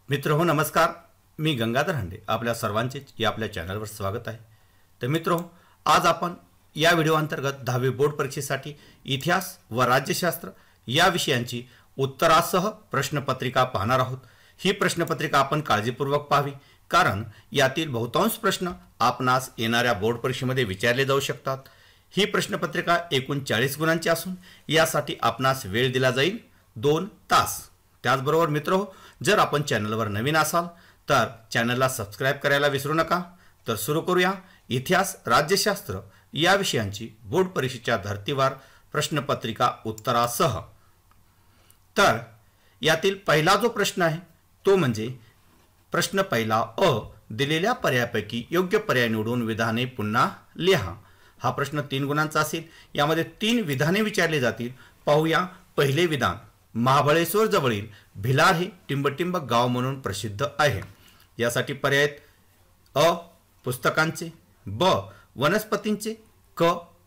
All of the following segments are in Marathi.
मित्रहो नमस्कार, मी गंगाधर हंडे आपल्या सर्वांचे या आपल्या चॅनलवर स्वागत आहे। तर मित्रो, आज आपण या व्हिडिओ अंतर्गत 10वी बोर्ड परीक्षेसाठी इतिहास व राज्यशास्त्र या विषयांची उत्तरासह प्रश्नपत्रिका पाहणार आहोत। ही प्रश्नपत्रिका आपण काळजीपूर्वक पाहावी, कारण यातील बहुतांश प्रश्न आपणास येणाऱ्या बोर्ड परीक्षेमध्ये विचारले जाऊ शकतात। ही प्रश्नपत्रिका एकूण 40 गुणांची असून यासाठी आपणास वेळ दिला जाईल 2 तास। त्याचबरोबर मित्रहो, जर आपण चॅनलवर नवीन असाल तर चॅनलला सबस्क्राइब करायला विसरू नका। तर सुरू करूया इतिहास राज्यशास्त्र या विषयांची बोर्ड परीक्षेच्या धर्तीवर प्रश्नपत्रिका उत्तरासह। तर यातील पहिला जो प्रश्न आहे तो म्हणजे प्रश्न पहिला अ, दिलेल्या पर्यायापैकी योग्य पर्याय निवडून विधाने पुन्हा लिहा। हा प्रश्न 3 गुणांचा असेल। यामध्ये 3 विधाने विचारली जातील। पाहूया पहिले विधान, महाबळेश्वर जवळील भिलार हे टिंबटिंब गाव म्हणून प्रसिद्ध आहे। यासाठी पर्याय अ पुस्तकांचे, ब वनस्पतींचे, क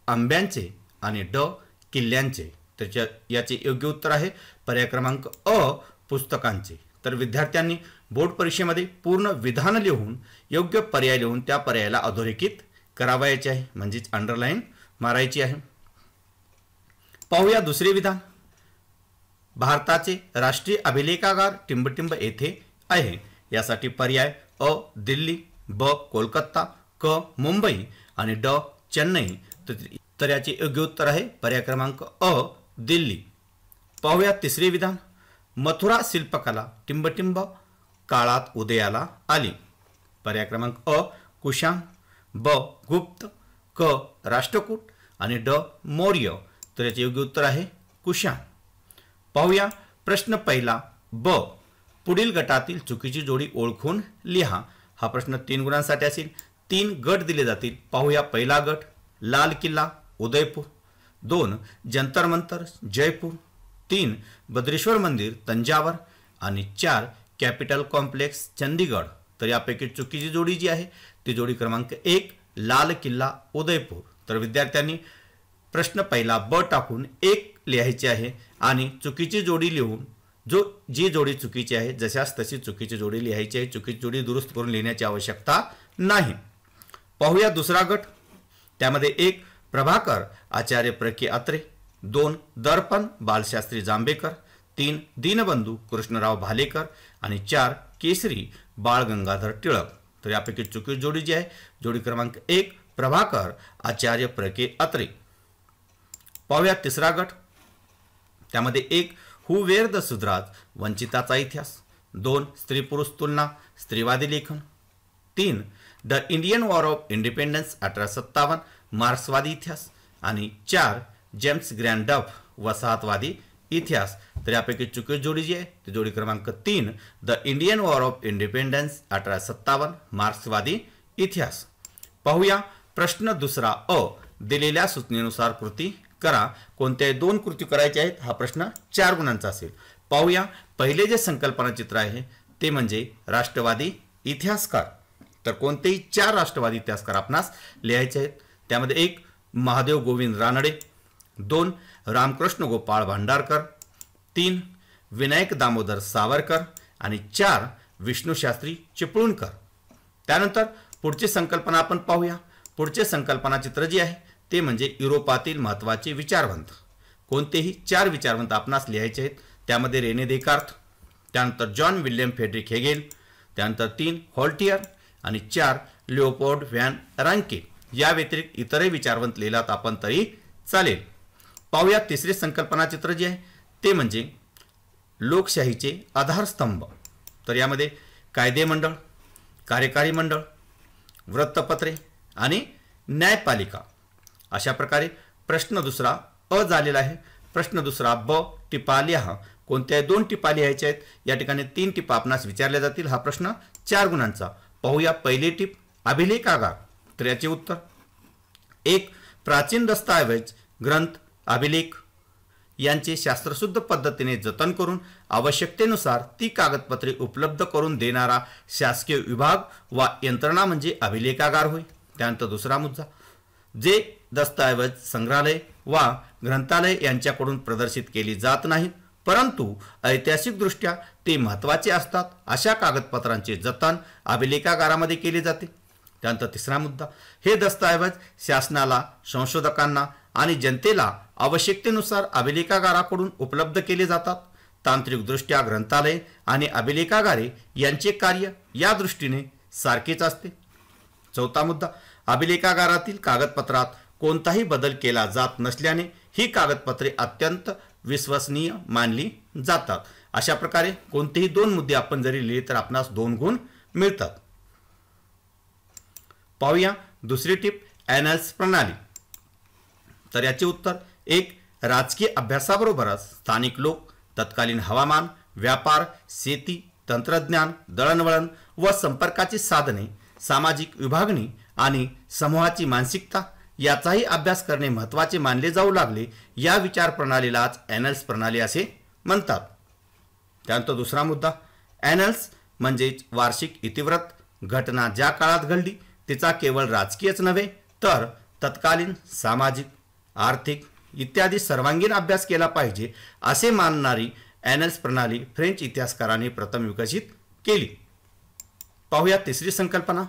आंब्यांचे आणि ड किल्ल्यांचे। तर याचे योग्य उत्तर आहे पर्याय क्रमांक अ पुस्तकांचे। तर विद्यार्थ्यांनी बोर्ड परीक्षेमध्ये पूर्ण विधान लिहून योग्य पर्याय लिहून त्या पर्यायाला अधोरेखित करावायचे आहे, म्हणजेच अंडरलाइन मारायची आहे। पाहूया दुसरे विधान, भारताचे राष्ट्रीय अभिलेखागार टिंबटिंब येथे आहे। यासाठी पर्याय अ दिल्ली, ब कोलकाता, क मुंबई आणि ड चेन्नई। तर याचे योग्य उत्तर आहे पर्याय क्रमांक अ दिल्ली। पाहूया तिसरे विधान, मथुरा शिल्पकला टिंबटिंब काळात उदयाला आली। पर्याय क्रमांक अ कुशाण, ब गुप्त, क राष्ट्रकूट आणि ड मौर्य। तर याचे योग्य उत्तर आहे कुशाण। पाहूया प्रश्न पहिला ब, पुढील गटातील चुकीची जोडी ओळखून लिहा। हा प्रश्न 3 गुणांसाठी असेल। 3 गट दिले जातील। पाहूया पहिला गट, लाल किल्ला उदयपूर, 2 जंतर मंतर जयपूर, 3 बद्रेश्वर मंदिर तंजावर आणि 4 कॅपिटल कॉम्प्लेक्स चंदीगड। तर यापैकी चुकीची जोडी जी आहे ती जोडी क्रमांक 1 लाल किल्ला उदयपूर। तर विद्यार्थ्यांनी प्रश्न पहिला ब टाकून 1 लिहायचे आहे आणि चुकीची जोडी लिहून जी जोडी चुकीची आहे जशास तशी चुकीची जोडी लिहायची आहे। चुकीची जोडी दुरुस्त करून लिहिण्याची आवश्यकता नाही। पाहूया दुसरा गट, त्यामध्ये 1 प्रभाकर आचार्य प्रके अत्रे, 2 दर्पण बालशास्त्री जांभेकर, 3 दीनबंधू कृष्णराव भालेकर आणि 4 केसरी बाळ गंगाधर टिळक। तर यापैकी चुकीची जोडी जी आहे जोडी क्रमांक 1 प्रभाकर आचार्य प्रके अत्रे। पाहूया तिसरा गट, त्यामध्ये 1 हु वेर द सुधराज वंचिताचा इतिहास, 2 स्त्री पुरुष तुलना स्त्रीवादी लेखन, 3 the Indian war of independence 1857 मार्क्सवादी इतिहास आणि 4 जेम्स ग्रँड डफ वसाहतवादी इतिहास। तर यापैकी चुकीची जोडी जी आहे ती जोडी क्रमांक 3 the Indian war of independence 1857 मार्क्सवादी इतिहास। पाहूया प्रश्न दुसरा अ, दिलेल्या सूचनेनुसार कृती करा। कोणत्याही 2 कृती करायच्या आहेत। हा प्रश्न 4 गुणांचा असेल। पाहूया पहिले जे संकल्पना चित्र आहे ते म्हणजे राष्ट्रवादी इतिहासकार। तर कोणतेही 4 राष्ट्रवादी इतिहासकार आपणास लिहायचे आहेत। त्यामध्ये 1 महादेव गोविंद रानडे, 2 रामकृष्ण गोपाळ भांडारकर, 3 विनायक दामोदर सावरकर आणि 4 विष्णुशास्त्री चिपळूणकर। त्यानंतर पुढची संकल्पना आपण पाहूया। पुढचे संकल्पना चित्र जे आहे ते म्हणजे युरोपातील महत्त्वाचे विचारवंत। कोणतेही 4 विचारवंत आपणास लिहायचे आहेत। त्यामध्ये रेने देकार्त, त्यानंतर जॉन विल्यम फेडरिक हेगेल, त्यानंतर 3 व्हॉल्टियर आणि 4 लिओपोल्ड व्हॅन रांके। या व्यतिरिक्त इतरही विचारवंत लिहिलात आपण तरी चालेल। पाहूया तिसरे संकल्पना चित्र जे आहे ते म्हणजे लोकशाहीचे आधारस्तंभ। तर यामध्ये कायदे मंडळ, कार्यकारी मंडळ, वृत्तपत्रे आणि न्यायपालिका अशा प्रकारे प्रश्न दुसरा अ झालेला आहे। प्रश्न दुसरा ब, टिपा लिहा। कोणत्याही 2 टिपा लिहायच्या आहेत। या ठिकाणी 3 टिपा आपणास विचारल्या जातील। हा प्रश्न 4 गुणांचा। पाहूया पहिले टिप, अभिलेखागार। तर याचे उत्तर 1 प्राचीन दस्तऐवज ग्रंथ अभिलेख यांचे शास्त्रशुद्ध पद्धतीने जतन करून आवश्यकतेनुसार ती कागदपत्रे उपलब्ध करून देणारा शासकीय विभाग वा यंत्रणा म्हणजे अभिलेखागार होय। त्यानंतर दुसरा मुद्दा, जे दस्तऐवज संग्रहालय वा ग्रंथालय यांच्याकडून प्रदर्शित केली जात नाहीत परंतु ऐतिहासिकदृष्ट्या ते महत्त्वाचे असतात अशा कागदपत्रांचे जतन अभिलेखागारामध्ये केले जाते. त्यानंतर तिसरा मुद्दा, हे दस्तऐवज शासनाला, संशोधकांना आणि जनतेला आवश्यकतेनुसार अभिलेखागाराकडून उपलब्ध केले जातात. तांत्रिकदृष्ट्या ग्रंथालय आणि अभिलेखागारे यांचे कार्य या दृष्टीने सारखेच असते. चौथा मुद्दा, अभिलेखागारातील कागदपत्रात कोणताही बदल केला जात नसल्याने ही कागदपत्रे अत्यंत विश्वसनीय मानली जातात. अशा प्रकारे कोणतेही 2 मुद्दे आपण जरी लिहिले तर आपणास 2 गुण मिळतात. पाहूया दुसरी टिप, ॲनल्स प्रणाली. तर याचे उत्तर 1. राजकीय अभ्यासाबरोबरच स्थानिक लोक, तत्कालीन हवामान, व्यापार, शेती, तंत्रज्ञान, दळणवळण व संपर्काची साधने, सामाजिक विभागणी आणि समूहाची मानसिकता याचाही अभ्यास करणे महत्त्वाचे मानले जाऊ लागले. या विचार प्रणालीलाच ॲनल्स प्रणाली असे म्हणतात. त्यानंतर दुसरा मुद्दा, ॲनल्स म्हणजेच वार्षिक इतिवृत्त. घटना ज्या काळात घडली तिचा केवळ राजकीयच नव्हे तर तत्कालीन सामाजिक, आर्थिक इत्यादी सर्वांगीण अभ्यास केला पाहिजे असे मानणारी ॲनल्स प्रणाली फ्रेंच इतिहासकारांनी प्रथम विकसित केली. पाहूया तिसरी संकल्पना,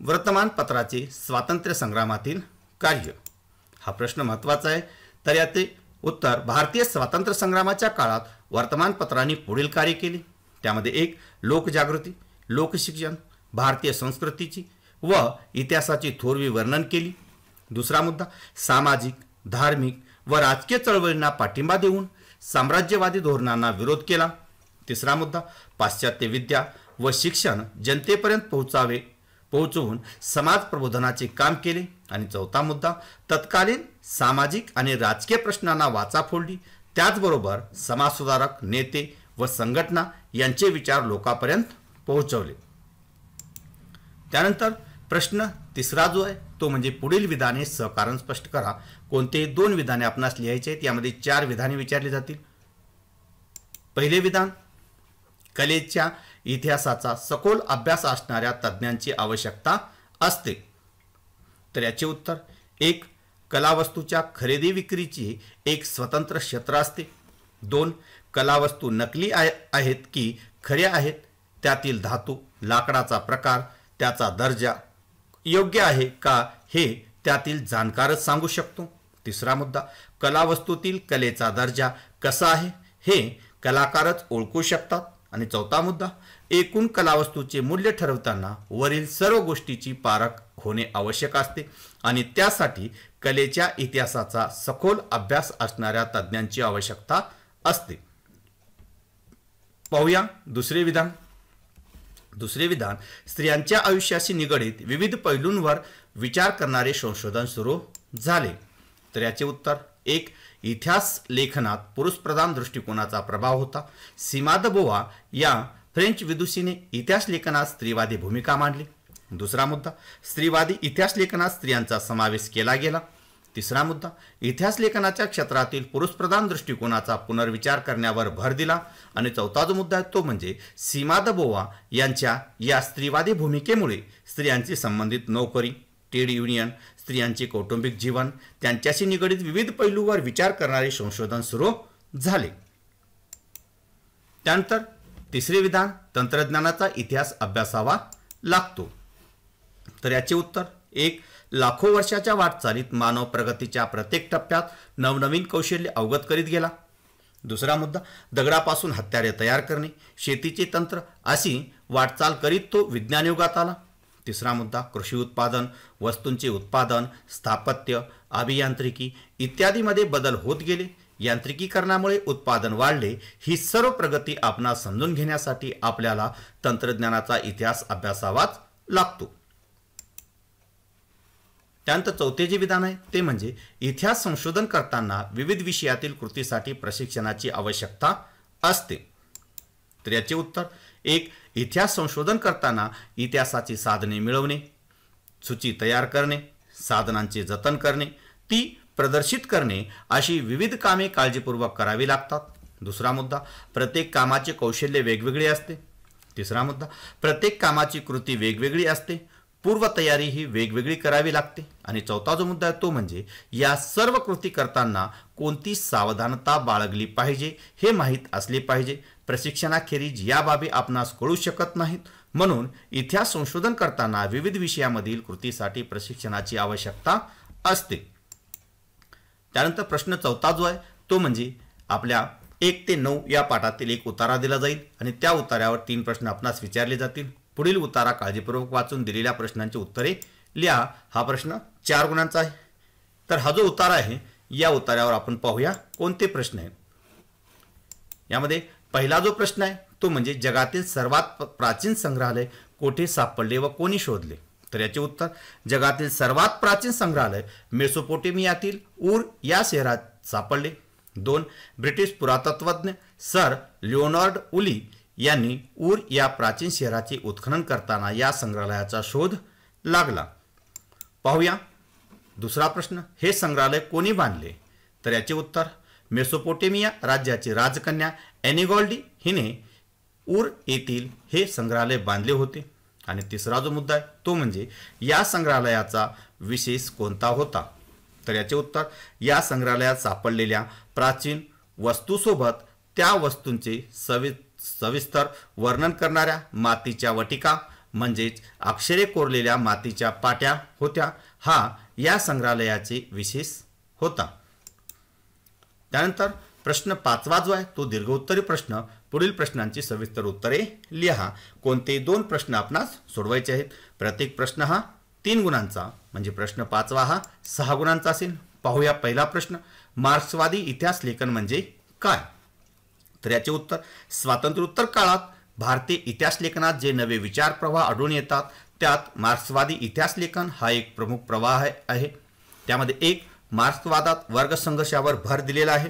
वर्तमानपत्राचे स्वातंत्र्य संग्रामातील कार्य. हा प्रश्न महत्त्वाचा आहे. तर याचे उत्तर, भारतीय स्वातंत्र्य संग्रामाच्या काळात वर्तमानपत्रांनी पुढील कार्य केले. त्यामध्ये 1. लोकजागृती, लोकशिक्षण, भारतीय संस्कृतीची व इतिहासाची थोरवी वर्णन केली. दुसरा मुद्दा, सामाजिक, धार्मिक व राजकीय चळवळींना पाठिंबा देऊन साम्राज्यवादी धोरणांना विरोध केला. तिसरा मुद्दा, पाश्चात्य विद्या व शिक्षण जनतेपर्यंत पोहोचवून समाज प्रबोधनाचे काम केले. आणि चौथा मुद्दा, तत्कालीन सामाजिक आणि राजकीय प्रश्नांना वाचा फोडली. त्याचबरोबर समाजसुधारक, नेते व संघटना यांचे विचार लोकांपर्यंत पोहोचवले. त्यानंतर प्रश्न तिसरा जो आहे तो म्हणजे पुढील विधाने सहकारण स्पष्ट करा. कोणते 2 विधाने आपणास लिहायचे आहेत. यामध्ये 4 विधाने विचारली जातील. पहिले विधान, कलेच्या इतिहासाचा सखोल अभ्यास असणाऱ्या तज्ज्ञांची आवश्यकता असते. तर याचे उत्तर, 1. कलावस्तूच्या खरेदी विक्रीची एक स्वतंत्र क्षेत्र असते. 2. कलावस्तू नकली आहेत की खऱ्या आहेत, त्यातील धातू, लाकडाचा प्रकार, त्याचा दर्जा योग्य आहे का हे त्यातील जाणकारच सांगू शकतो. तिसरा मुद्दा, कलावस्तूतील कलेचा दर्जा कसा आहे हे कलाकारच ओळखू शकतात. आणि चौथा मुद्दा, एकूण कलावस्तूचे मूल्य ठरवताना वरील सर्व गोष्टीची पारख होणे आवश्यक असते आणि त्यासाठी कलेच्या इतिहासाचा सखोल अभ्यास असणाऱ्या तज्ज्ञांची आवश्यकता असते. पाहूया दुसरे विधान. दुसरे विधान, स्त्रियांच्या आयुष्याशी निगडित विविध पैलूंवर विचार करणारे संशोधन सुरू झाले. तर याचे उत्तर, 1. इतिहास लेखनात पुरुषप्रधान दृष्टिकोनाचा प्रभाव होता. सीमा द बोवा या फ्रेंच विदुषीने इतिहास लेखनात स्त्रीवादी भूमिका मांडली. दुसरा मुद्दा, स्त्रीवादी इतिहास लेखनात स्त्रियांचा समावेश केला गेला. तिसरा मुद्दा, इतिहास लेखनाच्या क्षेत्रातील पुरुषप्रधान दृष्टिकोनाचा पुनर्विचार करण्यावर भर दिला. आणि चौथा जो मुद्दा आहे तो म्हणजे सीमा द बोवा यांच्या या स्त्रीवादी भूमिकेमुळे स्त्रियांची संबंधित नोकरी, ट्रेड युनियन, स्त्रियांचे कौटुंबिक जीवन, त्यांच्याशी निगडित विविध पैलूवर विचार करणारे संशोधन सुरू झाले. त्यानंतर तिसरे विधान, तंत्रज्ञानाचा इतिहास अभ्यासावा लागतो. तर याचे उत्तर, 1. लाखो वर्षाच्या वाटचालीत मानव प्रगतीच्या प्रत्येक टप्प्यात नवनवीन कौशल्य अवगत करीत गेला. दुसरा मुद्दा, दगडापासून हत्यारे तयार करणे, शेतीचे तंत्र अशी वाटचाल करीत तो विज्ञान युगात आला. तिसरा मुद्दा, कृषी उत्पादन, वस्तूंचे उत्पादन, स्थापत्य, अभियांत्रिकी इत्यादीमध्ये बदल होत गेले. यांत्रिकीकरणामुळे उत्पादन वाढले. ही सर्व प्रगती आपणास समजून घेण्यासाठी आपल्याला तंत्रज्ञानाचा इतिहास अभ्यासावाच लागतो. त्यानंतर चौथे जे विधान आहे ते म्हणजे इतिहास संशोधन करताना विविध विषयातील कृतीसाठी प्रशिक्षणाची आवश्यकता असते. तर याचे उत्तर, 1. इतिहास संशोधन करताना इतिहासाची साधने मिळवणे, सूची तयार करणे, साधनांचे जतन करणे, ती प्रदर्शित करणे अशी विविध कामे काळजीपूर्वक करावी लागतात. दुसरा मुद्दा, प्रत्येक कामाचे कौशल्य वेगवेगळे असते. तिसरा मुद्दा, प्रत्येक कामाची कृती वेगवेगळी असते. पूर्वतयारी ही वेगवेगळी करावी लागते. आणि चौथा जो मुद्दा आहे तो म्हणजे या सर्व कृती करताना कोणती सावधानता बाळगली पाहिजे हे माहीत असले पाहिजे. प्रशिक्षणाखेरीज या बाबी आपणास कळू शकत नाहीत. म्हणून इतिहास संशोधन करताना विविध विषयामधील कृतीसाठी प्रशिक्षणाची आवश्यकता असते. त्यानंतर प्रश्न चौथा जो आहे तो म्हणजे आपल्या 1 ते 9 या पाठातील एक उतारा दिला जाईल आणि त्या उतार्यावर 3 प्रश्न आपणास विचारले जातील. पुढील उतारा काळजीपूर्वक वाचून दिलेल्या प्रश्नांची उत्तरे लिहा. हा प्रश्न 4 गुणांचा आहे. तर हा जो उतारा आहे या उतार्यावर आपण पाहूया कोणते प्रश्न आहेत. यामध्ये पहिला जो प्रश्न आहे तो म्हणजे जगातील सर्वात प्राचीन संग्रहालय कोठे सापडले व कोणी शोधले. तर याचे उत्तर जगातील सर्वात प्राचीन संग्रहालय मेसोपोटेमियातील ऊर या शहरात सापडले. 2 ब्रिटिश पुरातत्वज्ञ सर लिओनार्ड उली यांनी ऊर या प्राचीन शहराचे उत्खनन करताना या संग्रहालयाचा शोध लागला. पाहूया दुसरा प्रश्न, हे संग्रहालय कोणी बांधले. तर याचे उत्तर मेसोपोटेमिया राज्याची राजकन्या एनिगॉल्डी हिने ऊर येथील हे संग्रहालय बांधले होते. आणि तिसरा जो मुद्दा आहे तो म्हणजे या संग्रहालयाचा विशेष कोणता होता. तर याचे उत्तर या संग्रहालयात सापडलेल्या प्राचीन वस्तूसोबत त्या वस्तूंचे सविस्तर वर्णन करणाऱ्या मातीच्या वटिका म्हणजेच अक्षरे कोरलेल्या मातीच्या पाट्या होत्या. हा या संग्रहालयाचे विशेष होता. त्यानंतर प्रश्न 5वा जो आहे तो दीर्घोत्तरी प्रश्न. पुढील प्रश्नांची सविस्तर उत्तरे लिहा. कोणते 2 प्रश्न आपणास सोडवायचे आहेत. प्रत्येक प्रश्न हा 3 गुणांचा म्हणजे प्रश्न 5वा हा 6 गुणांचा असेल. पाहूया पहिला प्रश्न, मार्क्सवादी इतिहास लेखन म्हणजे काय. तर याचे उत्तर स्वातंत्र्योत्तर काळात भारतीय इतिहास लेखनात जे नवे विचार प्रवाह आढळून येतात त्यात मार्क्सवादी इतिहास लेखन हा एक प्रमुख प्रवाह आहे. त्यामध्ये 1 मार्क्सवादात वर्ग संघर्षावर भर दिलेला आहे.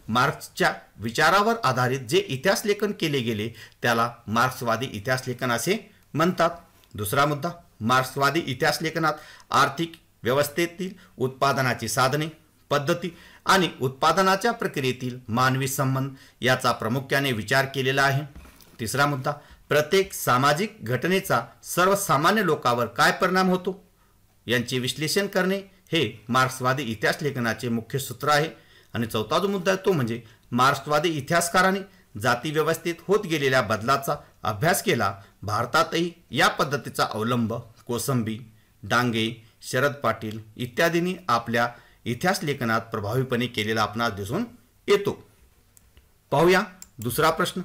मार्क्सच्या विचारावर आधारित जे इतिहास लेखन केले गेले त्याला मार्क्सवादी इतिहास लेखन असे म्हणतात. दुसरा मुद्दा, मार्क्सवादी इतिहास लेखनात आर्थिक व्यवस्थेतील उत्पादनाची साधने, पद्धती आणि उत्पादनाच्या प्रक्रियेतील मानवी संबंध याचा प्रामुख्याने विचार केलेला आहे. तिसरा मुद्दा, प्रत्येक सामाजिक घटनेचा सर्वसामान्य लोकांवर काय परिणाम होतो यांचे विश्लेषण करणे हे मार्क्सवादी इतिहास लेखनाचे मुख्य सूत्र आहे. आणि चौथा जो मुद्दा आहे तो म्हणजे मार्क्सवादी इतिहासकारांनी जाती व्यवस्थेत होत गेलेल्या बदलाचा अभ्यास केला. भारतातही या पद्धतीचा अवलंब कोसंबी, डांगे, शरद पाटील इत्यादींनी आपल्या इतिहास लेखनात प्रभावीपणे केलेला आपणास दिसून येतो. पाहूया दुसरा प्रश्न,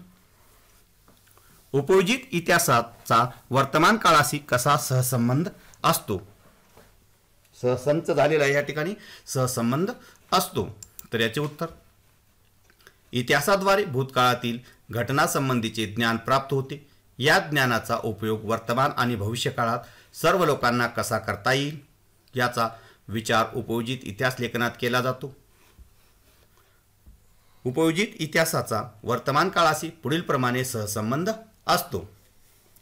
उपयोजित इतिहासाचा वर्तमान काळाशी कसा सहसंबंध असतो. सहसंच झालेला आहे या ठिकाणी सहसंबंध असतो. तर याचे उत्तर इतिहासाद्वारे भूतकाळातील घटनासंबंधीचे ज्ञान प्राप्त होते. या ज्ञानाचा उपयोग वर्तमान आणि भविष्य काळात सर्व लोकांना कसा करता येईल याचा विचार उपयोजित इतिहास लेखनात केला जातो. उपयोजित इतिहासाचा वर्तमान काळाशी पुढील प्रमाणे सहसंबंध असतो.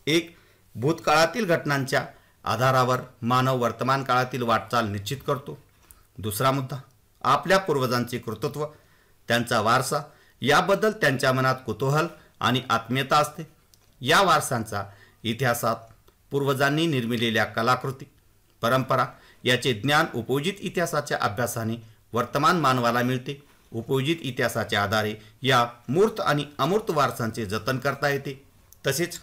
1 भूतकाळातील घटनांच्या आधारावर मानव वर्तमान काळातील वाटचाल निश्चित करतो. दुसरा मुद्दा, आपल्या पूर्वजांचे कर्तृत्व, त्यांचा वारसा याबद्दल त्यांच्या मनात कुतूहल आणि आत्मीयता असते. या वारसांचा इतिहासात पूर्वजांनी निर्मिलेल्या कलाकृती, परंपरा याचे ज्ञान उपयोजित इतिहासाच्या अभ्यासाने वर्तमान मानवाला मिळते. उपयोजित इतिहासाच्या आधारे या मूर्त आणि अमूर्त वारसांचे जतन करता येते. तसेच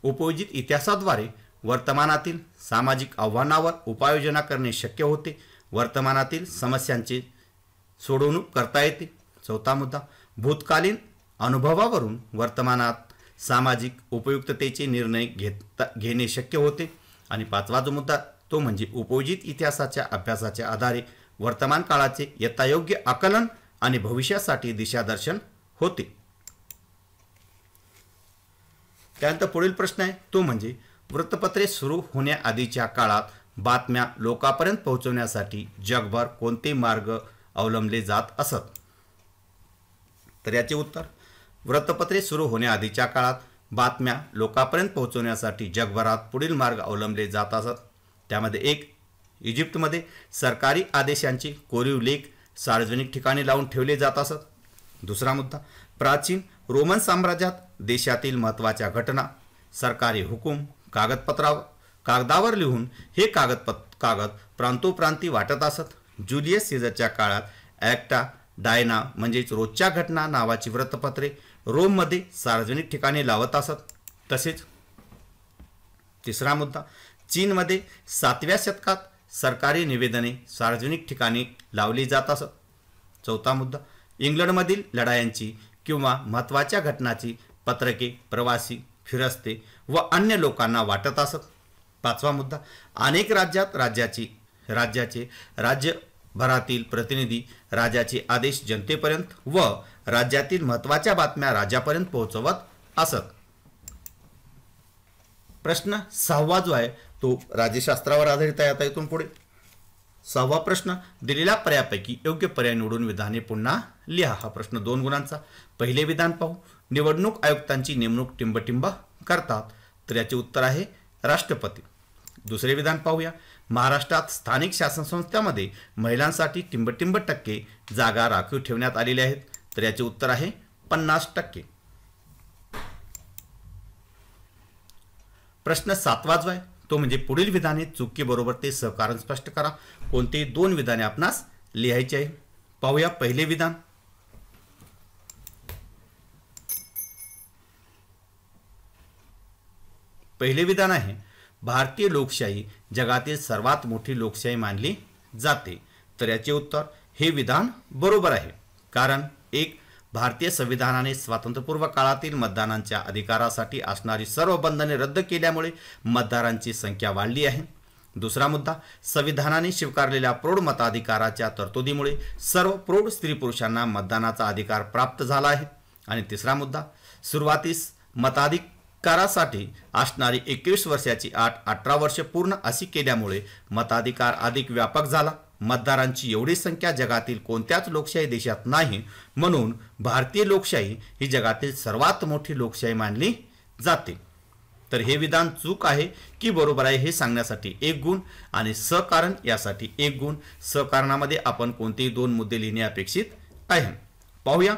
उपयोजित इतिहासाद्वारे वर्तमानातील सामाजिक आव्हानांवर उपाययोजना करणे शक्य होते. वर्तमानातील समस्यांची सोडवणूक करता येते. चौथा मुद्दा, भूतकालीन अनुभवावरून वर्तमानात सामाजिक उपयुक्ततेचे निर्णय घेणे शक्य होते. आणि 5वा जो मुद्दा तो म्हणजे उपयोजित इतिहासाच्या अभ्यासाच्या आधारे वर्तमान काळाचे यथायोग्य आकलन आणि भविष्यासाठी दिशादर्शन होते. त्यानंतर पुढील प्रश्न आहे तो म्हणजे वृत्तपत्रे सुरू होण्याआधीच्या काळात बातम्या लोकांपर्यंत पोहोचवण्यासाठी जगभर कोणते मार्ग अवलंबले जात असत. तर याचे उत्तर वृत्तपत्रे सुरू होण्याआधीच्या काळात बातम्या लोकांपर्यंत पोहोचवण्यासाठी जगभरात पुढील मार्ग अवलंबले जात असत. त्यामध्ये 1 इजिप्तमध्ये सरकारी आदेशांचे कोरीव लेख सार्वजनिक ठिकाणी लावून ठेवले जात असत. दुसरा मुद्दा, प्राचीन रोमन साम्राज्यात देशातील महत्त्वाच्या घटना सरकारी हुकूम कागदावर लिहून हे कागद प्रांतोप्रांती वाटत असत. ज्युलियस सीझरच्या काळात ॲक्टा डायना म्हणजेच रोजच्या घटना नावाची वृत्तपत्रे रोममध्ये सार्वजनिक ठिकाणी लावत असत. तसेच तिसरा मुद्दा, चीनमध्ये 7व्या शतकात सरकारी निवेदने सार्वजनिक ठिकाणी लावली जात असत. चौथा मुद्दा, इंग्लंडमधील लढायांची किंवा महत्त्वाच्या घटनाची पत्रके प्रवासी, फिरस्ते व अन्य लोकांना वाटत असत. पाचवा मुद्दा, अनेक राज्याचे राज्यभरातील प्रतिनिधी राजाचे आदेश जनतेपर्यंत व राज्यातील महत्त्वाच्या बातम्या राजापर्यंत पोहोचवत असत. प्रश्न 6वा जो आहे तो राज्यशास्त्रावर आधारित आहे. आता इथून पुढे 6वा प्रश्न, दिलेल्या पर्यायापैकी योग्य पर्याय निवडून विधाने पुन्हा लिहा. हा प्रश्न 2 गुणांचा. पहिले विधान पाहू, निवडणूक आयुक्तांची नेमणूक टिंबटिंब करतात, तर याचे उत्तर आहे राष्ट्रपती. दुसरे विधान पाहूया, महाराष्ट्रात स्थानिक शासन संस्थांमध्ये महिलांसाठी टिंबटिंब टक्के जागा राखीव ठेवण्यात आलेल्या आहेत, तर याचे उत्तर आहे 50%. प्रश्न 7वा जो आहे तो म्हणजे पुढील विधाने चुकी बरोबर ते सहकारण स्पष्ट करा. कोणते 2 विधाने आपणास लिहायचे आहे. पाहूया पहिले विधान. पहिले विधान आहे, भारतीय लोकशाही जगातील सर्वात मोठी लोकशाही मानली जाते, तर याचे उत्तर हे विधान बरोबर आहे. कारण 1. भारतीय संविधानाने स्वातंत्र्यपूर्व काळातील मतदानाच्या अधिकारासाठी असणारी सर्व बंधने रद्द केल्यामुळे मतदारांची संख्या वाढली आहे. दुसरा मुद्दा, संविधानाने स्वीकारलेल्या प्रौढ मताधिकाराच्या तरतुदीमुळे सर्व प्रौढ स्त्री पुरुषांना मतदानाचा अधिकार प्राप्त झाला आहे. आणि तिसरा मुद्दा, सुरुवातीस मताधिकारासाठी असणारी 21 वर्षाची अट 18 वर्ष पूर्ण अशी केल्यामुळे मताधिकार अधिक व्यापक झाला. मतदारांची एवढी संख्या जगातील कोणत्याच लोकशाही देशात नाही, म्हणून भारतीय लोकशाही ही जगातील सर्वात मोठी लोकशाही मानली जाते. तर हे विधान चूक आहे की बरोबर आहे हे सांगण्यासाठी 1 गुण आणि सहकारण यासाठी 1 गुण. सहकारणामध्ये आपण कोणतेही 2 मुद्दे लिहिणे अपेक्षित आहे. पाहूया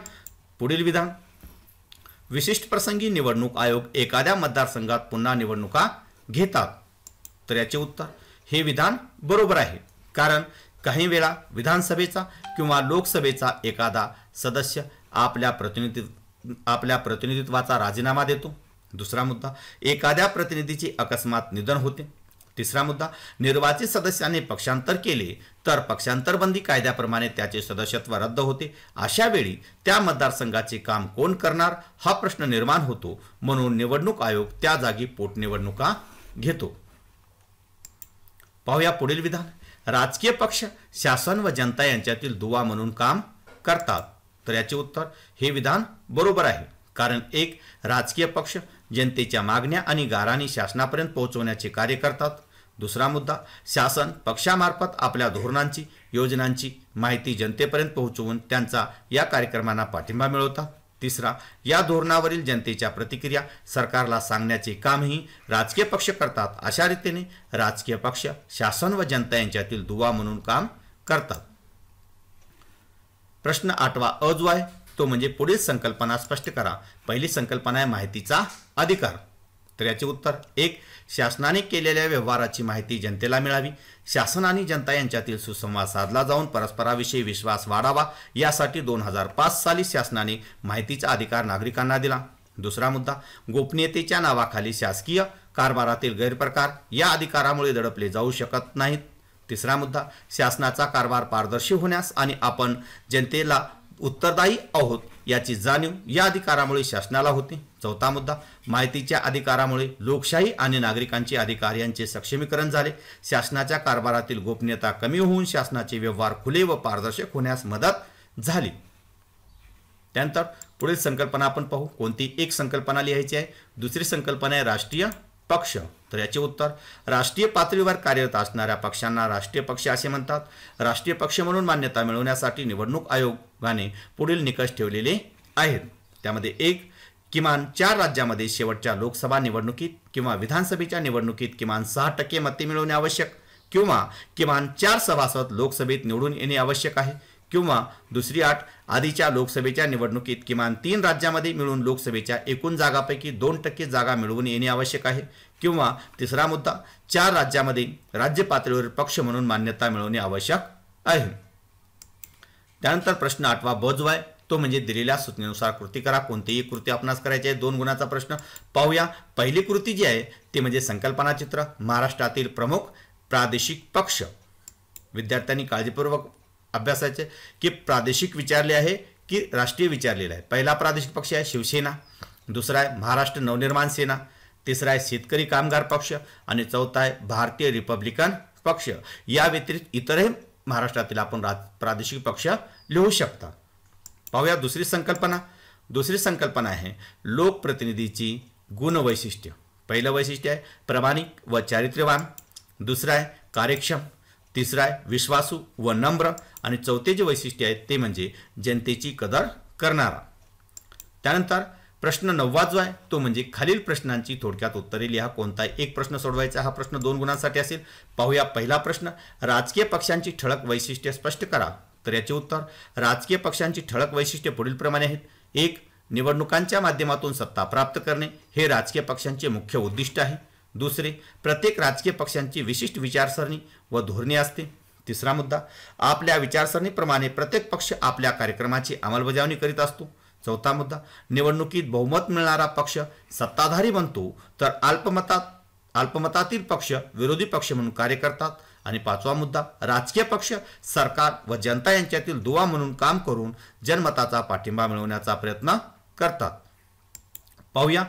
पुढील विधान. विशिष्ट प्रसंगी निवडणूक आयोग एखाद्या मतदारसंघात पुन्हा निवडणुका घेतात, तर याचे उत्तर हे विधान बरोबर आहे. कारण काही वेळा विधानसभेचा किंवा लोकसभेचा एखादा सदस्य आपल्या प्रतिनिधित्वाचा राजीनामा देतो. दुसरा मुद्दा, एखाद्या प्रतिनिधीचे अकस्मात निधन होते. तिसरा मुद्दा, निर्वाचित सदस्याने पक्षांतर केले तर पक्षांतरबंदी कायद्याप्रमाणे त्याचे सदस्यत्व रद्द होते. अशा वेळी त्या मतदारसंघाचे काम कोण करणार हा प्रश्न निर्माण होतो, म्हणून निवडणूक आयोग त्या जागी पोटनिवडणुका घेतो. पाहूया पुढील विधान. राजकीय पक्ष शासन व जनता यांच्यातील दुवा म्हणून काम करतात, तर याचे उत्तर हे विधान बरोबर आहे. कारण 1. राजकीय पक्ष जनतेच्या मागण्या आणि गाऱ्हाणी शासनापर्यंत पोहोचवण्याचे कार्य करतात. दुसरा मुद्दा, शासन पक्षामार्फत आपल्या धोरणांची योजनांची माहिती जनतेपर्यंत पोहोचवून त्यांचा या कार्यक्रमांना पाठिंबा मिळवतात. तिसरा, या धोरणावरील जनतेच्या प्रतिक्रिया सरकारला सांगण्याचे कामही राजकीय पक्ष करतात. अशा रीतीने राजकीय पक्ष शासन व जनता यांच्यातील दुवा म्हणून काम करतात. प्रश्न 8वा अ जो आहे तो म्हणजे पुढील संकल्पना स्पष्ट करा. पहिली संकल्पना आहे माहितीचा अधिकार, तर याचे उत्तर 1. शासनाने केलेल्या व्यवहाराची माहिती जनतेला मिळावी. शासन आणि जनता यांच्यातील सुसंवाद साधला जाऊन परस्पराविषयी विश्वास वाढावा, यासाठी 2005 साली शासनाने माहितीचा अधिकार नागरिकांना दिला. दुसरा मुद्दा, गोपनीयतेच्या नावाखाली शासकीय कारभारातील गैरप्रकार या अधिकारामुळे दडपले जाऊ शकत नाहीत. तिसरा मुद्दा, शासनाचा कारभार पारदर्शी होण्यास आणि आपण जनतेला उत्तरदायी आहोत याची जाणीव या अधिकारामुळे शासनाला होते. चौथा मुद्दा, माहितीच्या अधिकारामुळे लोकशाही आणि नागरिकांचे अधिकार यांचे सक्षमीकरण झाले. शासनाच्या कारभारातील गोपनीयता कमी होऊन शासनाचे व्यवहार खुले व पारदर्शक होण्यास मदत झाली. त्यानंतर पुढील संकल्पना आपण पाहू. कोणती एक संकल्पना लिहायची आहे. दुसरी संकल्पना आहे राष्ट्रीय पक्ष, तर याचे उत्तर राष्ट्रीय पातळीवर कार्यरत असणाऱ्या पक्षांना राष्ट्रीय पक्ष असे म्हणतात. राष्ट्रीय पक्ष म्हणून मान्यता मिळवण्यासाठी निवडणूक आयोगाने पुढील निकष ठेवलेले आहेत. त्यामध्ये 1. किमान 4 राज्यामध्ये शेवटच्या लोकसभा निवडणुकीत किंवा विधानसभेच्या निवडणुकीत किमान 6% मते मिळवणे आवश्यक, किंवा किमान 4 सभासद लोकसभेत निवडून येणे आवश्यक आहे, किंवा दुसरी अट, आधीच्या लोकसभेच्या निवडणुकीत किमान 3 राज्यांमध्ये मिळून लोकसभेच्या एकूण जागांपैकी 2% जागा मिळवून येणे आवश्यक आहे. किंवा तिसरा मुद्दा, 4 राज्यांमध्ये राज्य पातळीवर पक्ष म्हणून मान्यता मिळवणे आवश्यक आहे. त्यानंतर प्रश्न 8वा ब जो आहे तो म्हणजे दिलेल्या सूचनेनुसार कृती करा. कोणतीही कृती आपणास करायची आहे. 2 गुणाचा प्रश्न पाहूया. पहिली कृती जी आहे ते म्हणजे संकल्पना चित्र. महाराष्ट्रातील प्रमुख प्रादेशिक पक्ष. विद्यार्थ्यांनी काळजीपूर्वक अभ्यासाचे की प्रादेशिक विचारले आहे की राष्ट्रीय विचारलेला आहे. पहिला प्रादेशिक पक्ष आहे शिवसेना, दुसरा आहे महाराष्ट्र नवनिर्माण सेना, तिसरा आहे शेतकरी कामगार पक्ष आणि चौथा आहे भारतीय रिपब्लिकन पक्ष. या व्यतिरिक्त इतरही महाराष्ट्रातील आपण प्रादेशिक पक्ष लिहू शकता. पाहूया दुसरी संकल्पना. दुसरी संकल्पना आहे लोकप्रतिनिधीची गुणवैशिष्ट्य. पहिलं वैशिष्ट्य आहे प्रामाणिक व चारित्र्यवान, दुसरं आहे कार्यक्षम, तिसरं आहे विश्वासू व नम्र आणि चौथे जे वैशिष्ट्य आहे ते म्हणजे जनतेची कदर करणारा. त्यानंतर प्रश्न 9वा जो आहे तो म्हणजे खालील प्रश्नांची थोडक्यात उत्तरे लिहा. कोणताही एक प्रश्न सोडवायचा. हा प्रश्न 2 गुणांसाठी असेल. पाहूया पहिला प्रश्न, राजकीय पक्षांची ठळक वैशिष्ट्ये स्पष्ट करा. तर याचे उत्तर, राजकीय पक्षांची ठळक वैशिष्ट्ये पुढीलप्रमाणे आहेत. 1. निवडणुकांच्या माध्यमातून सत्ता प्राप्त करणे हे राजकीय पक्षांचे मुख्य उद्दिष्ट आहे. दुसरे, प्रत्येक राजकीय पक्षांची विशिष्ट विचारसरणी व धोरणे असते. तिसरा मुद्दा, आपल्या विचारसरणीप्रमाणे प्रत्येक पक्ष आपल्या कार्यक्रमाची अंमलबजावणी करीत असतो. चौथा मुद्दा, निवडणुकीत बहुमत मिळणारा पक्ष सत्ताधारी बनतो तर अल्पमतातील पक्ष विरोधी पक्ष म्हणून कार्य करतात. आणि 5वा मुद्दा, राजकीय पक्ष सरकार व जनता यांच्यातील दुवा म्हणून काम करून जनमताचा पाठिंबा मिळवण्याचा प्रयत्न करतात. पाहूया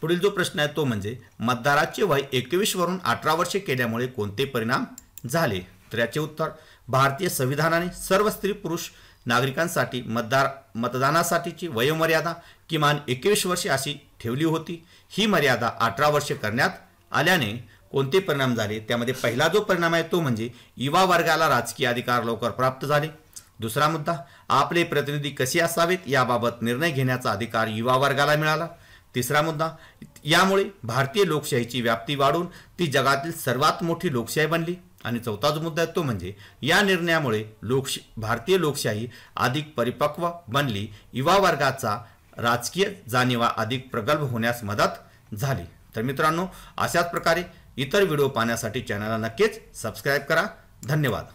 पुढील जो प्रश्न आहे तो म्हणजे मतदाराचे वय 21 वरून 18 वर्षे केल्यामुळे कोणते परिणाम झाले. तर याचे उत्तर, भारतीय संविधानाने सर्व स्त्री पुरुष नागरिकांसाठी मतदानासाठीची वयोमर्यादा किमान 21 वर्षे अशी ठेवली होती. ही मर्यादा 18 वर्षे करण्यात आल्याने कोणते परिणाम झाले. त्यामध्ये पहिला जो परिणाम आहे तो म्हणजे युवा वर्गाला राजकीय अधिकार लवकर प्राप्त झाले. दुसरा मुद्दा, आपले प्रतिनिधी कसे असावेत याबाबत निर्णय घेण्याचा अधिकार युवा वर्गाला मिळाला. तिसरा मुद्दा, यामुळे भारतीय लोकशाहीची व्याप्ती वाढून ती जगातील सर्वात मोठी लोकशाही बनली. आणि चौथा जो मुद्दा आहे तो म्हणजे या निर्णयामुळे भारतीय लोकशाही अधिक परिपक्व बनली. युवा वर्गाचा राजकीय जाणीवा अधिक प्रगल्भ होण्यास मदत झाली. तर मित्रांनो, अशाच प्रकारे इतर व्हिडिओ पाहण्यासाठी चॅनलला नक्कीच सबस्क्राईब करा. धन्यवाद.